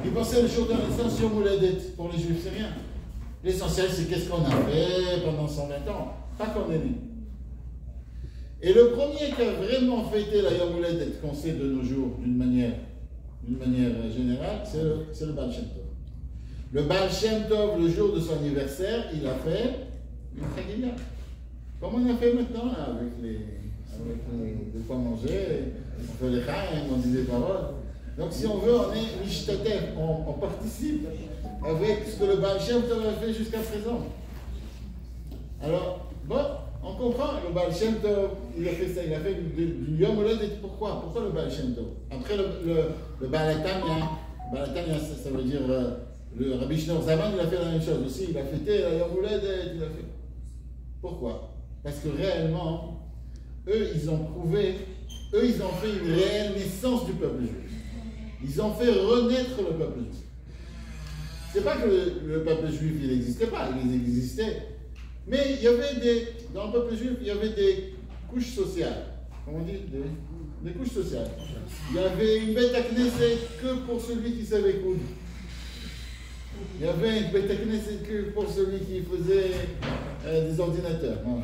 Il pensait que le jour de la naissance, Yom Houledet, pour les Juifs, c'est rien. L'essentiel, c'est qu'est-ce qu'on a fait pendant 120 ans, pas qu'on est né. Et le premier qui a vraiment fêté la Yom Houledet, qu'on sait de nos jours, d'une manière générale, c'est le Baal Shem Tov. Le Baal Shem Tov, le jour de son anniversaire, il a fait une Chagiga. Comme on a fait maintenant, là, avec de quoi manger, on fait les chaim, on dit des paroles. Donc si on veut, on est mishtatef, on participe avec ce que le Baal Shem Tov a fait jusqu'à présent. Alors, bon, on comprend, le Baal Shem Tov, il a fait ça, il a fait du Yom Houledet. Pourquoi le Baal Shem Tov? Après le Baal HaTanya, ça veut dire le Rabbi Shneur Zalman, il a fait la même chose aussi, il a fêté la Yom Houledet, il a fait. Pourquoi? Parce que réellement, eux, ils ont fait une réelle naissance du peuple juif. Ils ont fait renaître le peuple juif. C'est pas que le peuple juif, il n'existait pas, il existait. Mais il y avait dans le peuple juif, il y avait des couches sociales. Comment on dit? Des couches sociales. Il y avait une Beit HaKnesset que pour celui qui savait coudre. Il y avait une Beit HaKnesset que pour celui qui faisait des ordinateurs. Voilà.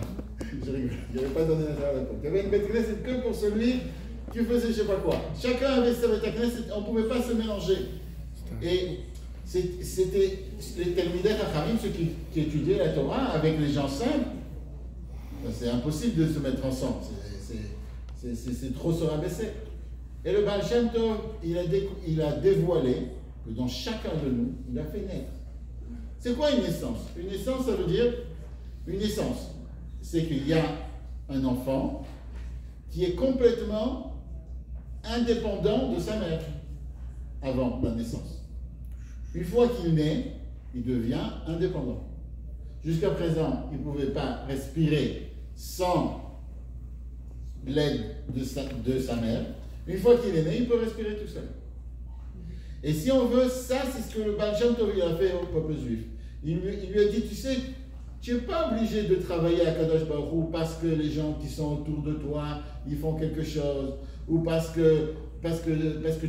Je rigole, il n'y avait pas d'ordinateur à l'époque. Il y avait une Beit HaKnesset que pour celui qui faisait je ne sais pas quoi. Chacun avait sa Beit HaKnesset, on ne pouvait pas se mélanger. Et c'était les Talmidei Chachamim, ceux qui étudiaient la Torah avec les gens simples. C'est impossible de se mettre ensemble. C'est trop se rabaisser. Et le Baal Shem Tov, il a dévoilé que dans chacun de nous, il a fait naître. C'est quoi une naissance? Une naissance, ça veut dire une naissance. C'est qu'il y a un enfant qui est complètement indépendant de sa mère avant la naissance. Une fois qu'il naît, il devient indépendant. Jusqu'à présent, il ne pouvait pas respirer sans l'aide de sa mère. Une fois qu'il est né, il peut respirer tout seul. Et si on veut, ça, c'est ce que le Baal Shem Tov a fait au peuple juif. Il lui a dit, tu sais, tu n'es pas obligé de travailler à Kadosh Baruch Hu parce que les gens qui sont autour de toi, ils font quelque chose, ou parce que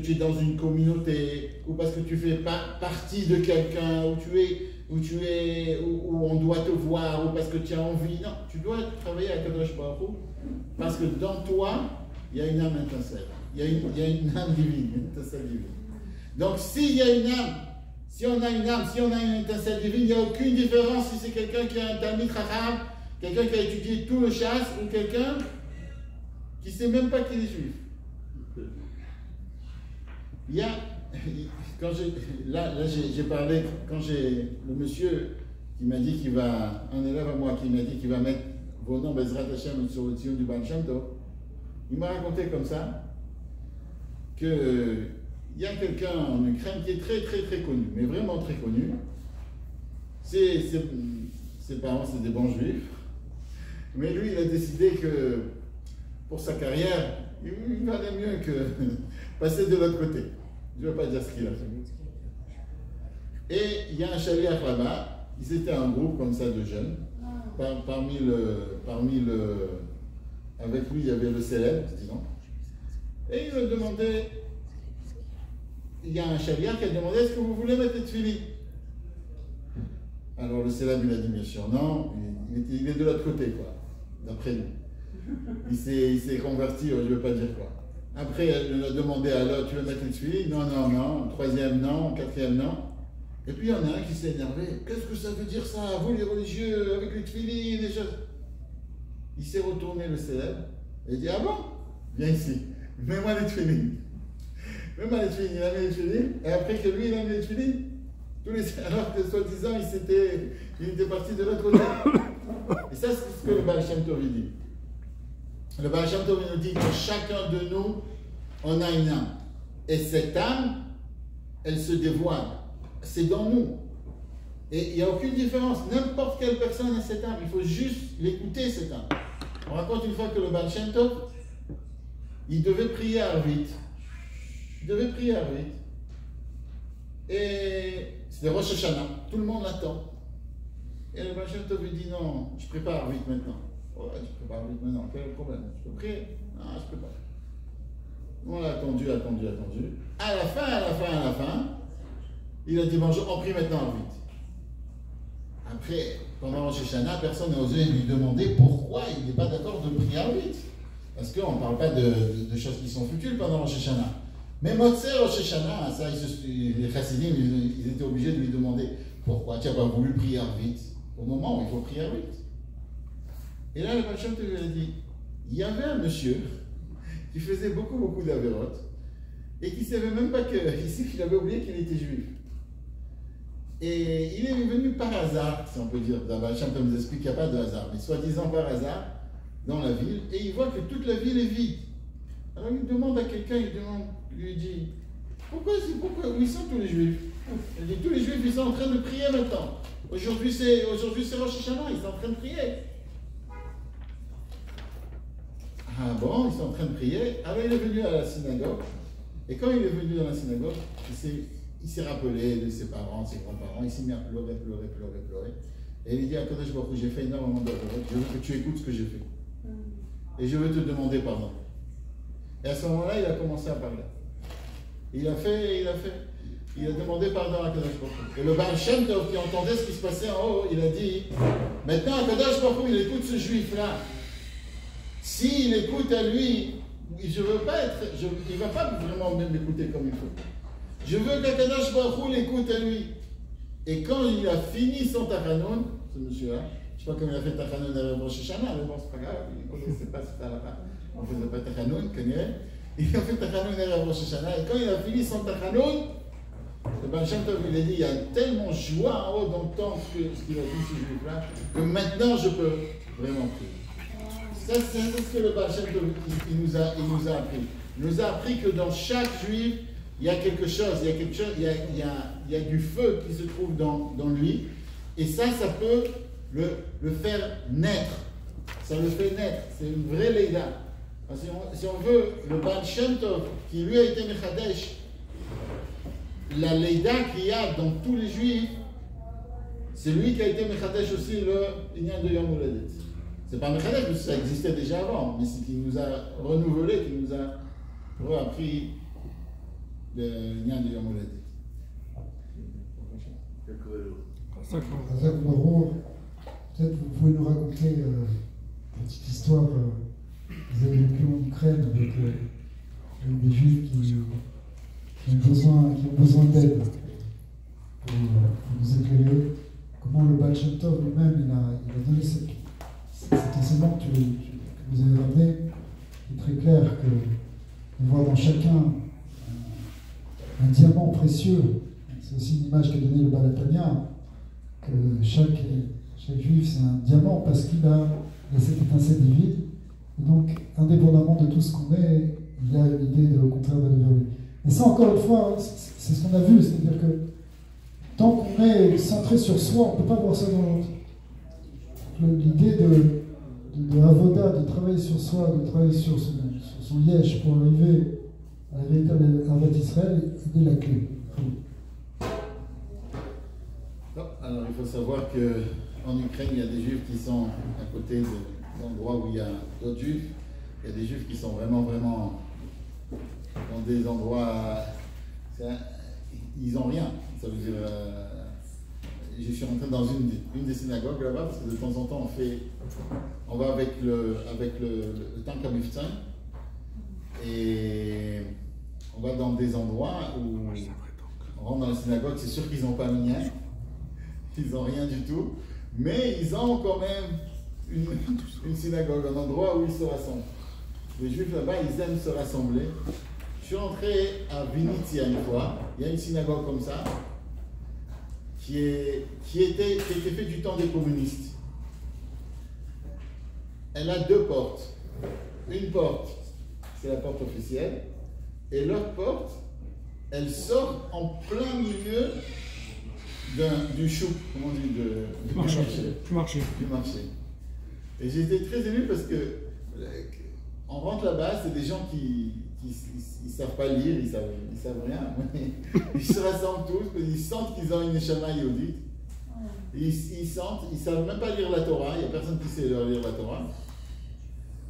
tu es dans une communauté, ou parce que tu fais partie de quelqu'un, où on doit te voir, ou parce que tu as envie. Non, tu dois travailler à Kadosh Baruch Hu parce que dans toi, il y a une âme étincelle. il y a une âme divine, une étincelle divine. Donc s'il y a une âme, si on a une âme, si on a une étincelle divine, il n'y a aucune différence si c'est quelqu'un qui a un Talmid Chacham, quelqu'un qui a étudié tout le chasse, ou quelqu'un qui ne sait même pas qu'il est juif. Il y a, quand j'ai parlé, quand j'ai le monsieur qui m'a dit qu'il va, un élève à moi qui m'a dit qu'il va mettre vos noms Bezrat Hashem sur le tion du Baal Shem Tov, il m'a raconté comme ça que il y a quelqu'un en Ukraine qui est très très très connu, mais vraiment très connu. Ses parents c'est des bons juifs, mais lui il a décidé que pour sa carrière, il valait mieux que passer de l'autre côté. Je ne vais pas dire ce qu'il a fait. Et il y a un shaliach là-bas, ils étaient un groupe comme ça de jeunes. Avec lui, il y avait le célèbre, disons. Et il me demandait, il y a un shaliach qui a demandé, est-ce que vous voulez mettre les tefilines? Alors le célèbre, il a dit bien sûr non, il est de l'autre côté, quoi, d'après lui. Il s'est converti, je ne veux pas dire quoi. Après, elle a demandé à l'autre, tu veux mettre une tefilines? Non, non, non. Troisième, non. Quatrième, non. Et puis il y en a un qui s'est énervé. Qu'est-ce que ça veut dire ça, vous les religieux, avec les tefilines, les choses? Il s'est retourné, le célèbre, et il dit, ah bon? Viens ici, mets-moi les tefilines. Mets-moi les tefilines. Il a mis les tefilines, et après que lui, il a mis les tefilines, alors que soi-disant, il était parti de l'autre côté. Et ça, c'est ce que le Baal Shem Tov dit. Le Baal Shem Tov nous dit que chacun de nous, on a une âme. Et cette âme, elle se dévoile. C'est dans nous. Et il n'y a aucune différence. N'importe quelle personne a cette âme. Il faut juste l'écouter, cette âme. On raconte une fois que le Baal Shem Tov, il devait prier à Arvit. Il devait prier à Arvit. Et c'était Rosh Hashanah. Tout le monde l'attend. Et le Baal Shem Tov lui dit non, je prépare Arvit maintenant. Ouais, je prépare Arvit maintenant. Quel est le problème? Je peux prier? Non, je peux pas. On l'a attendu. À la fin, il a dit bonjour, on prie maintenant Arvit. Après, pendant Rosh Hashanah, personne n'a osé lui demander pourquoi il n'est pas d'accord de prier Arvit. Parce qu'on ne parle pas de choses qui sont futiles pendant Rosh Hashanah. Mais Motzei Rosh Hashanah, ça, les Chassidim, ils étaient obligés de lui demander pourquoi tu n'as pas voulu prier Arvit au moment où il faut prier Arvit. Et là, le Baal Shem Tov lui a dit, il y avait un monsieur qui faisait beaucoup d'avérotes et qui ne savait même pas qu'il avait oublié qu'il était juif. Et il est venu par hasard, si on peut dire, le Baal Shem Tov nous explique qu'il n'y a pas de hasard, mais soi-disant par hasard, dans la ville, et il voit que toute la ville est vide. Alors il demande à quelqu'un, il lui dit, pourquoi où ils sont tous les juifs? Il dit, tous les juifs, ils sont en train de prier maintenant. Aujourd'hui c'est Rosh Hashanah, ils sont en train de prier. Ah bon, ils sont en train de prier. Alors il est venu à la synagogue, et quand il est venu dans la synagogue, il s'est rappelé de ses parents, de ses grands-parents, il s'est mis à pleurer. Et il dit à Kadosh Baruch Hu, j'ai fait énormément d'erreurs, je veux que tu écoutes ce que j'ai fait. Et je veux te demander pardon. Et à ce moment-là, il a commencé à parler. Il a demandé pardon à Kadosh Baruch Hu. Et le Baal Shem Tov, qui entendait ce qui se passait en haut, il a dit, maintenant Kadosh Baruch Hu, il écoute ce juif-là. S'il écoute à lui, il ne va pas vraiment même l'écouter comme il faut. Je veux que Kadosh Baruch Hu l'écoute à lui. Et quand il a fini son Tachanoun, ce monsieur-là, je ne sais pas comment il a fait Tachanoun à Rosh Hashanah, mais bon, c'est pas grave, il ne connaissait pas cette halakha. On ne faisait pas Tachanoun, il a fait Tachanoun à Rosh Hashanah, et quand il a fini son Tachanoun, le Baal Shem Tov, il a dit, il y a tellement joie en haut d'entendre ce qu'il a dit, ce juif-là, que maintenant je peux vraiment prier. Ça, c'est ce que le Baal Shem Tov, il nous a appris. Il nous a appris que dans chaque juif, il y a quelque chose, il y a du feu qui se trouve dans lui, et ça peut le faire naître. Ça le fait naître. C'est une vraie leïda. Si on veut, le Baal Shem Tov, qui lui a été Mechadesh, la leïda qu'il y a dans tous les juifs, c'est lui qui a été Mechadesh aussi le Inyan de Yom Holadet. C'est pas Mechadesh, parce que ça existait déjà avant, mais c'est qu'il nous a renouvelé, qu'il nous a appris le Inyan de Yom Holadet. Peut-être vous pouvez nous raconter une petite histoire. Vous avez vécu en Ukraine avec des Juifs qui ont besoin d'aide pour nous éclairer. Comment le Baal Shem Tov lui-même, il a donné cet enseignement que vous avez ramené, qui est très clair, que de voir dans chacun un diamant précieux. C'est aussi une image qu'a donnée le Baal Hatanya, que chaque Juif c'est un diamant parce qu'il a cette étincelle divine. Et donc, indépendamment de tout ce qu'on est, il y a une idée au contraire d'aller vers lui. Et ça, encore une fois, c'est ce qu'on a vu, c'est-à-dire que tant qu'on est centré sur soi, on ne peut pas voir ça dans l'autre. L'idée de Avoda, de travailler sur soi, de travailler sur son yesh pour arriver à la véritable Avat Israël, c'est la clé. Alors il faut savoir qu'en Ukraine, il y a des Juifs qui sont à côté d'endroits où il y a d'autres Juifs. Il y a des Juifs qui sont vraiment dans des endroits... Ils n'ont rien. Ça veut dire... je suis rentré dans une des synagogues là-bas, parce que de temps en temps, on va avec le tank à Miftzan, et on va dans des endroits où on rentre dans la synagogue, c'est sûr qu'ils n'ont pas mis rien, ils n'ont rien du tout, mais ils ont quand même une synagogue, un endroit où ils se rassemblent. Les Juifs là-bas, ils aiment se rassembler. Je suis rentré à Vinitia une fois, il y a une synagogue comme ça, qui était fait du temps des communistes. Elle a deux portes. Une porte, c'est la porte officielle, et l'autre porte, elle sort en plein milieu du chouk, comment on dit, du marché. Et j'ai été très ému parce que on rentre là-bas, c'est des gens qui ne savent pas lire, ils savent rien. Ils se rassemblent tous, ils sentent qu'ils ont une neshama yehudit. Ils sentent, ils ne savent même pas lire la Torah, il n'y a personne qui sait leur lire la Torah.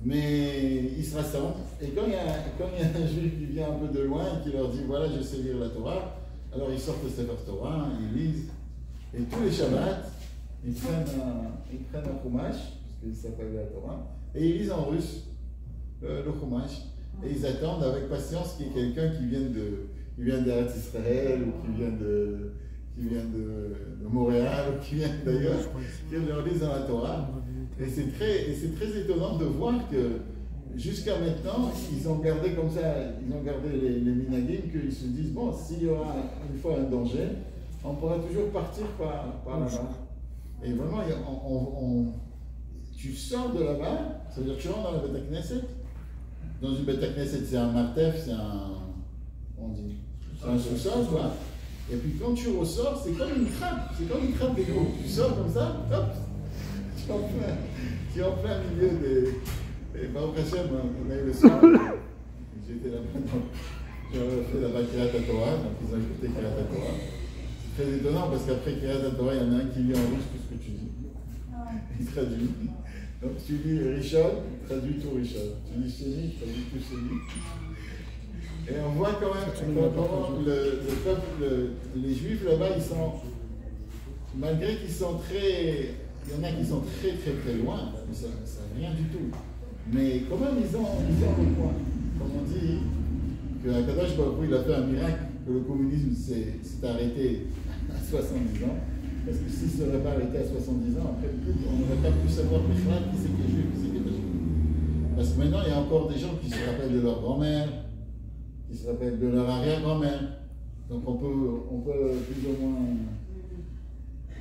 Mais ils se rassemblent. Et quand il y a un juif qui vient un peu de loin et qui leur dit voilà, je sais lire la Torah, alors ils sortent le Sefer Torah, ils lisent. Et tous les Shabbats, ils prennent un chumash, parce qu'ils savent pas lire la Torah, et ils lisent en russe le chumash. Et ils attendent avec patience qu'il y ait quelqu'un qui vient d'Eretz Israël, ou qui vient de Montréal, ou qui vient d'ailleurs, qui leur lise dans la Torah. Et c'est très étonnant de voir que jusqu'à maintenant, ils ont gardé comme ça, ils ont gardé les minagim, qu'ils se disent, bon, s'il y aura une fois un danger, on pourra toujours partir par là-bas. Et vraiment, tu sors de là-bas, ça veut dire que tu rentres dans la Beth Knesset. Dans une Beth Knesset, c'est un martef, c'est un sous-sol, quoi. Et puis quand tu ressors, c'est comme une trappe d'égo. Tu sors comme ça, hop, tu es en plein milieu des... Et Baruch Hashem, on a eu le soir, j'étais là-bas, j'ai fait la Kiryat Torah, donc ils ont écouté Kiryat Torah. C'est très étonnant parce qu'après Kiryat Torah, il y en a un qui lit en russe tout ce que tu dis. Il traduit. Donc tu lis Rishon, traduit tout Rishon. Tu lis Sheni, traduit tout Sheni. Et on voit quand même comment le peuple, les Juifs là-bas, ils sont, malgré qu'ils sont très, il y en a qui sont très loin, ça rien du tout. Mais quand même, ils ont le point. Comme on dit que Akadosh Baruch Hu, il a fait un miracle, que le communisme s'est arrêté à 70 ans. Parce que s'il ne serait pas arrêté à 70 ans, après, on n'aurait pas pu savoir qui c'est qui est juif, qui c'est qui est pas juif. Parce que maintenant, il y a encore des gens qui se rappellent de leur grand-mère, qui se rappellent de leur arrière-grand-mère. Donc on peut plus ou moins...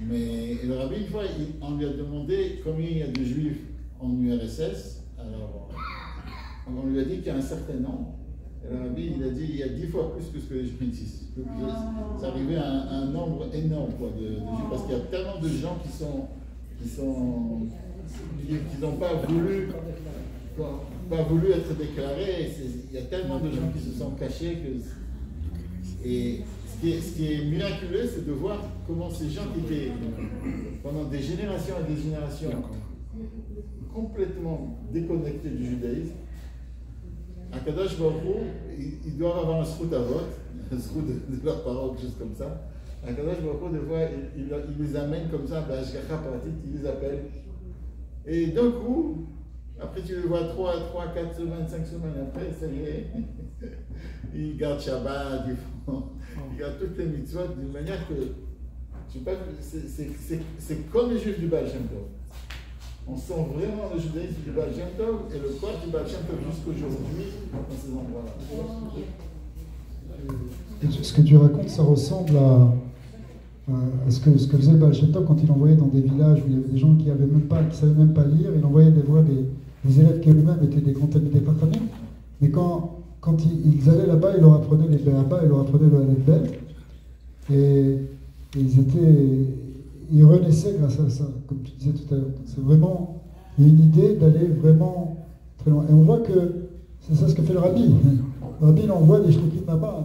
Mais le rabbi, une fois, on lui a demandé combien il y a de juifs en URSS. Alors, on lui a dit qu'il y a un certain nombre. Et le rabbi, il a dit il y a 10 fois plus que ce que les juifs disent. C'est arrivé à un nombre énorme quoi, de juifs, parce qu'il y a tellement de gens qui n'ont pas voulu être déclarés. Il y a tellement de gens qui se sont cachés que... Et ce qui est miraculeux, c'est de voir comment ces gens qui étaient pendant des générations et des générations complètement déconnectés du judaïsme, Akadosh Baruch Hu, ils doivent avoir un srout à vote, un srout de leurs parents, quelque chose comme ça. Akadosh Baruch Hu, des fois, il les amène comme ça, B'ashgacha pratit, il les appelle. Et d'un coup, Après, tu le vois 3, 4 semaines, 5 semaines après, ça y est. Il garde Shabbat, il garde toutes les mitzvot d'une manière que, je sais pas, c'est comme les juifs du Baal Shem Tov. On sent vraiment le judaïsme du Baal Shem Tov et le corps du Baal Shem Tov jusqu'aujourd'hui dans ces endroits-là. Ce que tu racontes, ça ressemble à ce que faisait le Baal Shem Tov quand il envoyait dans des villages où il y avait des gens qui ne savaient même pas lire. Il envoyait des élèves qui eux-mêmes étaient des grands talmidei chachamim. Mais quand ils allaient là-bas, il leur apprenait les Béaba, il leur apprenait le Aleph Bet. Et ils renaissaient grâce à ça, comme tu disais tout à l'heure. C'est vraiment, il y a une idée d'aller vraiment très loin. Et on voit que c'est ça ce que fait le Rabbi. Le Rabbi, il envoie des shluchim là-bas,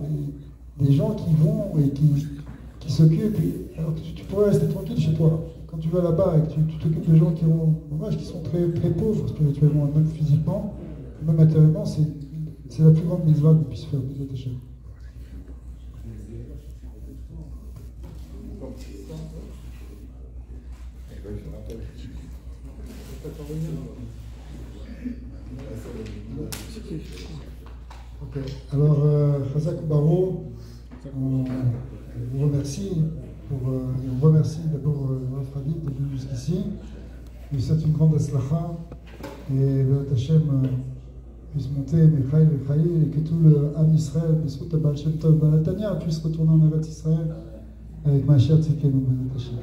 des gens qui vont et qui s'occupent. Alors que tu pourrais rester tranquille chez toi. Quand tu vas là-bas et que tu t'occupes de gens qui sont très, très pauvres spirituellement, même physiquement, même matériellement, c'est la plus grande mitzvah qu'on puisse faire, Bezrat Hashem. Ok, alors Chazak Baro, on vous remercie on remercie d'abord Rav Ravid d'être venu jusqu'ici. Je vous souhaite une grande aslacha et Bezrat Hashem puisse monter Mechaïl et que tout le Am Israël, Bessout Baal Shem Tov Balatania, puisse retourner en Eretz Israël avec Mashiach Tzidkenu, Bezrat Hashem.